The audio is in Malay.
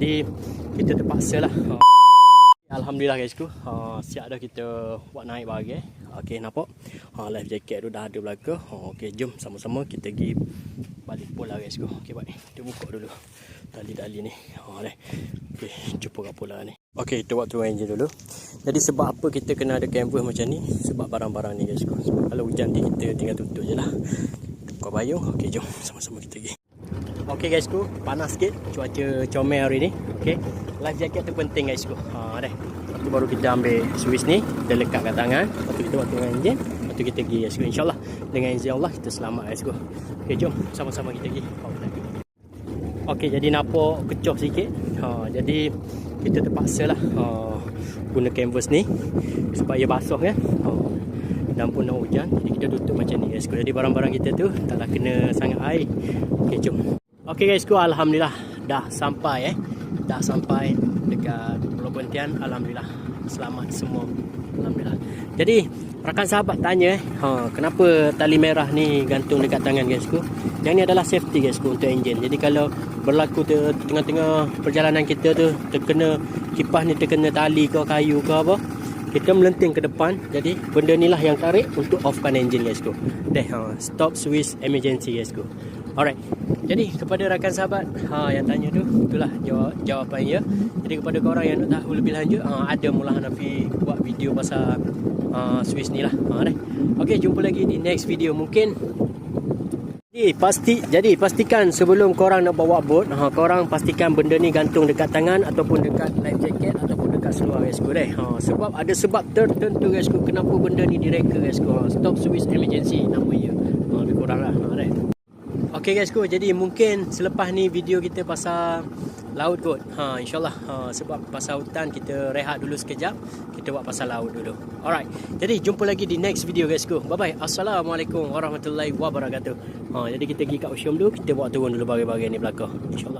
Jadi kita terpaksa lah. Alhamdulillah guysku, siap dah kita buat naik barang. Okey, nampak life jacket tu dah ada belakang. Okey, jom sama-sama kita pergi balik pola guysku. Okey, baik, kita buka dulu tali-tali ni. Okey, jumpa kat pola ni. Okey, kita buat turun enjin dulu. Jadi sebab apa kita kena ada canvas macam ni? Sebab barang-barang ni guysku. Sebab kalau hujan ni kita tinggal tutup je lah. Buka payung. Okey, jom sama-sama kita pergi. Okey guysku, panas sikit cuaca comel hari ni. Okey, life jacket tu penting guysku. Dah. Lepas tu baru kita ambil switch ni, kita lekat kat tangan. Lepas tu kita buat turun enjin. Lepas tu kita pergi guysku. InsyaAllah dengan izin Allah kita selamat guysku. Okey, jom sama-sama kita pergi. Okey, jadi nampak kecoh sikit. Jadi kita terpaksa lah guna canvas ni supaya basuh kan. Dan pun nak hujan, jadi kita tutup macam ni guysku. Jadi barang-barang kita tu taklah kena sangat air. Okey, jom. Okey guysku, alhamdulillah dah sampai dah sampai dekat Pulau Pontian. Alhamdulillah selamat semua. Alhamdulillah. Jadi rakan sahabat tanya kenapa tali merah ni gantung dekat tangan guysku. Yang ni adalah safety guysku untuk enjin. Jadi kalau berlaku tengah-tengah perjalanan kita tu terkena kipas ni, terkena tali ke kayu ke apa, kita melenting ke depan. Jadi benda ni lah yang tarik untuk offkan enjin guysku. Stop switch emergency guysku. Alright. Jadi kepada rakan sahabat yang tanya tu, itulah jawapan dia. Jadi kepada korang yang nak tahu lebih lanjut, ada mula Hanafi buat video pasal switch ni lah. Okey, jumpa lagi di next video mungkin. Jadi pastikan sebelum korang nak bawa boat, korang pastikan benda ni gantung dekat tangan ataupun dekat life jacket ataupun dekat seluar guysku deh. Sebab ada sebab tertentu guysku kenapa benda ni direka guysku. Stop switch emergency nama dia. Lebih kurang lah. Okey guysku, jadi mungkin selepas ni video kita pasal laut kot. InsyaAllah sebab pasal hutan kita rehat dulu sekejap. Kita buat pasal laut dulu. Alright. Jadi jumpa lagi di next video guysku. Bye bye. Assalamualaikum warahmatullahi wabarakatuh. Jadi kita pergi kat Ocean dulu. Kita buat turun dulu bagai-bagai ni belakang. InsyaAllah.